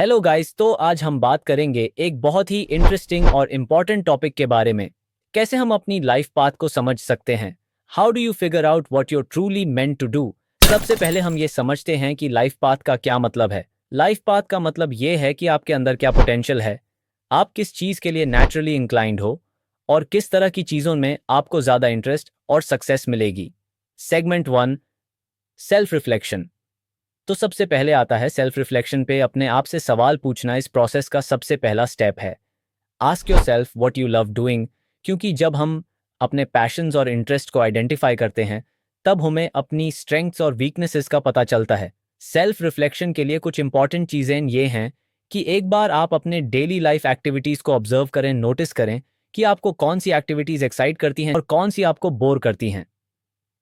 Hello guys. तो आज हम बात करेंगे एक बहुत ही इंटरेस्टिंग और इम्पॉर्टेंट टॉपिक के बारे में। कैसे हम अपनी लाइफ पाथ को समझ सकते हैं। How do you figure out what you're truly meant to do. सबसे पहले हम ये समझते हैं कि लाइफ पाथ का क्या मतलब है। लाइफ पाथ का मतलब ये है कि आपके अंदर क्या पोटेंशियल है, आप किस चीज़ के लिए नेचुरली इंक्लाइंड हो और किस तरह की चीज़ों में आपको ज़्यादा इंटरेस्ट और सक्सेस मिलेगी। Segment 1, self reflection. तो सबसे पहले आता है सेल्फ रिफ्लेक्शन पे अपने आप से सवाल पूछना। इस प्रोसेस का सबसे पहला स्टेप है ask your self what you love doing. क्योंकि जब हम अपने पैशंस और इंटरेस्ट को आइडेंटिफाई करते हैं तब हमें अपनी स्ट्रेंथ्स और वीकनेसेस का पता चलता है। सेल्फ रिफ्लेक्शन के लिए कुछ इंपॉर्टेंट चीज़ें ये हैं कि एक बार आप अपने डेली लाइफ एक्टिविटीज़ को ऑब्जर्व करें, नोटिस करें कि आपको कौन सी एक्टिविटीज़ एक्साइट करती हैं और कौन सी आपको बोर करती हैं।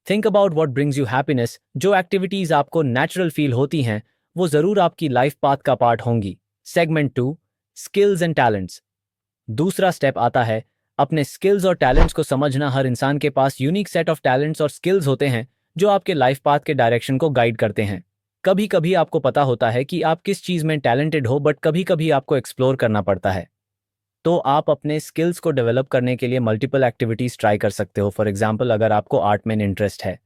Think about what brings you happiness. जो एक्टिविटीज़ आपको नेचुरल फील होती हैं वो ज़रूर आपकी लाइफ पाथ का पार्ट होंगी। Segment 2, skills and talents. दूसरा स्टेप आता है अपने स्किल्स और टैलेंट्स को समझना। हर इंसान के पास यूनिक सेट ऑफ टैलेंट्स और स्किल्स होते हैं जो आपके लाइफ पाथ के डायरेक्शन को गाइड करते हैं। कभी कभी आपको पता होता है कि आप किस चीज़ में टैलेंटेड हो, बट कभी कभी आपको एक्सप्लोर करना पड़ता है। तो आप अपने स्किल्स को डेवलप करने के लिए मल्टीपल एक्टिविटीज़ ट्राई कर सकते हो। फॉर एग्जाम्पल, अगर आपको आर्ट में इंटरेस्ट है,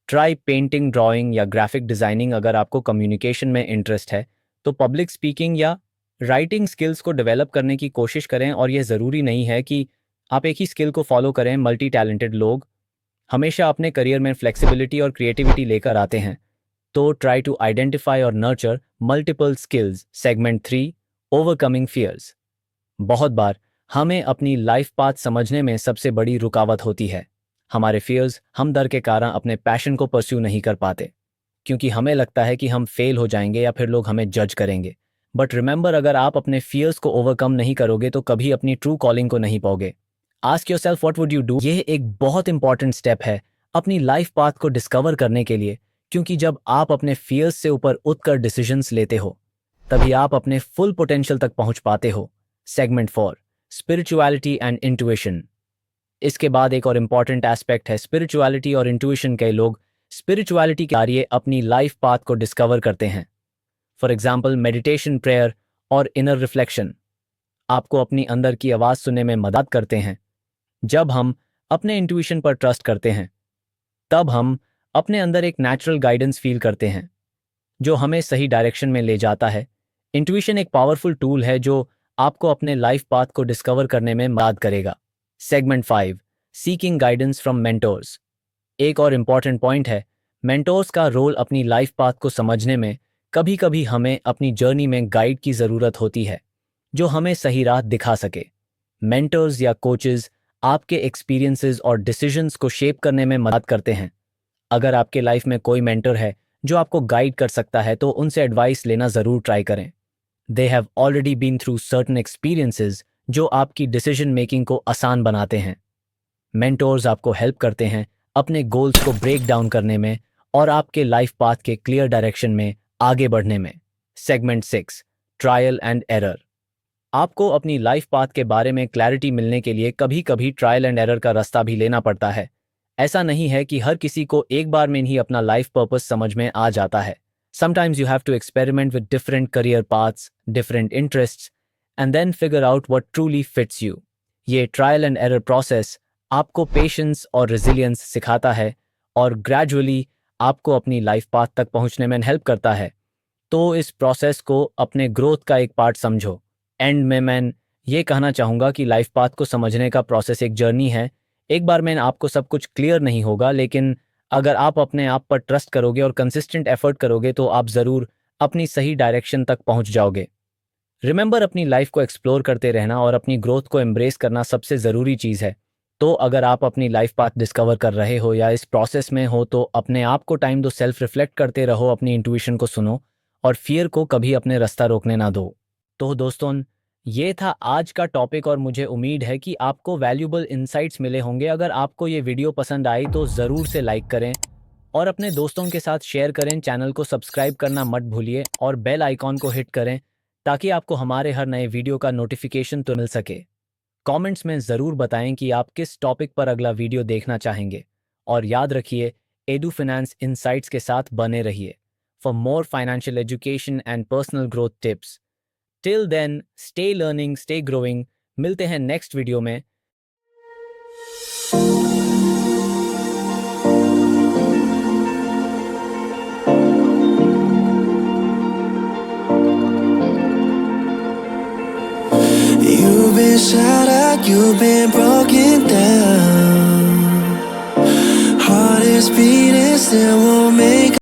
ट्राई पेंटिंग, ड्राइंग या ग्राफिक डिज़ाइनिंग। अगर आपको कम्युनिकेशन में इंटरेस्ट है तो पब्लिक स्पीकिंग या राइटिंग स्किल्स को डेवलप करने की कोशिश करें। और ये ज़रूरी नहीं है कि आप एक ही स्किल को फॉलो करें। मल्टी टैलेंटेड लोग हमेशा अपने करियर में फ्लेक्सिबिलिटी और क्रिएटिविटी लेकर आते हैं। तो ट्राई टू आइडेंटिफाई और nurture multiple skills. Segment 3, overcoming fears. बहुत बार हमें अपनी लाइफ पाथ समझने में सबसे बड़ी रुकावट होती है हमारे फियर्स। हम डर के कारण अपने पैशन को परस्यू नहीं कर पाते क्योंकि हमें लगता है कि हम फेल हो जाएंगे या फिर लोग हमें जज करेंगे। बट रिमेंबर, अगर आप अपने फियर्स को ओवरकम नहीं करोगे तो कभी अपनी ट्रू कॉलिंग को नहीं पाओगे। Ask yourself what would you do. यह एक बहुत इंपॉर्टेंट स्टेप है अपनी लाइफ पाथ को डिस्कवर करने के लिए, क्योंकि जब आप अपने फियर्स से ऊपर उठकर डिसीजंस लेते हो तभी आप अपने फुल पोटेंशियल तक पहुंच पाते हो। Segment 4, spirituality and intuition. इसके बाद एक और इंपॉर्टेंट एस्पेक्ट है स्पिरिचुअलिटी और इंट्यूशन। के लोग स्पिरिचुअलिटी के जरिए अपनी लाइफ पाथ को डिस्कवर करते हैं। फॉर एग्जाम्पल, मेडिटेशन, प्रेयर और इनर रिफ्लेक्शन आपको अपनी अंदर की आवाज़ सुनने में मदद करते हैं। जब हम अपने इंट्यूशन पर ट्रस्ट करते हैं तब हम अपने अंदर एक नेचुरल गाइडेंस फील करते हैं जो हमें सही डायरेक्शन में ले जाता है। इंट्यूशन एक पावरफुल टूल है जो आपको अपने लाइफ पाथ को डिस्कवर करने में मदद करेगा। Segment 5, seeking guidance from mentors. एक और इम्पॉर्टेंट पॉइंट है मेंटोर्स का रोल अपनी लाइफ पाथ को समझने में। कभी कभी हमें अपनी जर्नी में गाइड की ज़रूरत होती है जो हमें सही राह दिखा सके। मेंटर्स या कोचेस आपके एक्सपीरियंसेस और डिसीजंस को शेप करने में मदद करते हैं। अगर आपके लाइफ में कोई मेंटर है जो आपको गाइड कर सकता है तो उनसे एडवाइस लेना ज़रूर ट्राई करें। They have already been through certain experiences जो आपकी डिसीजन मेकिंग को आसान बनाते हैं। मेंटोर्स आपको हेल्प करते हैं अपने गोल्स को ब्रेक डाउन करने में और आपके लाइफ पाथ के क्लियर डायरेक्शन में आगे बढ़ने में। Segment 6, trial and error. आपको अपनी लाइफ पाथ के बारे में क्लैरिटी मिलने के लिए कभी कभी ट्रायल एंड एरर का रास्ता भी लेना पड़ता है। ऐसा नहीं है कि हर किसी को एक बार में ही अपना लाइफ पर्पस समझ में आ जाता है। Sometimes you have to experiment with different career paths, different interests, and then figure out what truly fits you. ये ट्रायल एंड एरर प्रोसेस आपको पेशेंस और रेजिलियंस सिखाता है और ग्रेजुअली आपको अपनी लाइफ पाथ तक पहुंचने में हेल्प करता है। तो इस प्रोसेस को अपने ग्रोथ का एक पार्ट समझो। एंड में मैं ये कहना चाहूँगा कि लाइफ पाथ को समझने का प्रोसेस एक जर्नी है। एक बार में आपको सब कुछ क्लियर नहीं होगा, लेकिन अगर आप अपने आप पर ट्रस्ट करोगे और कंसिस्टेंट एफर्ट करोगे तो आप ज़रूर अपनी सही डायरेक्शन तक पहुंच जाओगे। रिमेंबर, अपनी लाइफ को एक्सप्लोर करते रहना और अपनी ग्रोथ को एम्ब्रेस करना सबसे ज़रूरी चीज़ है। तो अगर आप अपनी लाइफ पाथ डिस्कवर कर रहे हो या इस प्रोसेस में हो तो अपने आप को टाइम दो, सेल्फ रिफ्लेक्ट करते रहो, अपनी इंट्यूशन को सुनो और फियर को कभी अपने रास्ता रोकने ना दो। तो दोस्तों, ये था आज का टॉपिक और मुझे उम्मीद है कि आपको वैल्यूबल इंसाइट्स मिले होंगे। अगर आपको ये वीडियो पसंद आई तो ज़रूर से लाइक करें और अपने दोस्तों के साथ शेयर करें। चैनल को सब्सक्राइब करना मत भूलिए और बेल आइकॉन को हिट करें ताकि आपको हमारे हर नए वीडियो का नोटिफिकेशन तो मिल सके। कमेंट्स में ज़रूर बताएं कि आप किस टॉपिक पर अगला वीडियो देखना चाहेंगे और याद रखिए, एडू फाइनेंस इनसाइट्स के साथ बने रहिए for more financial education and personal growth tips. Till then stay learning, stay growing. मिलते हैं नेक्स्ट वीडियो में। You've been shattered, you've been broken down. Heart is beating, still won't make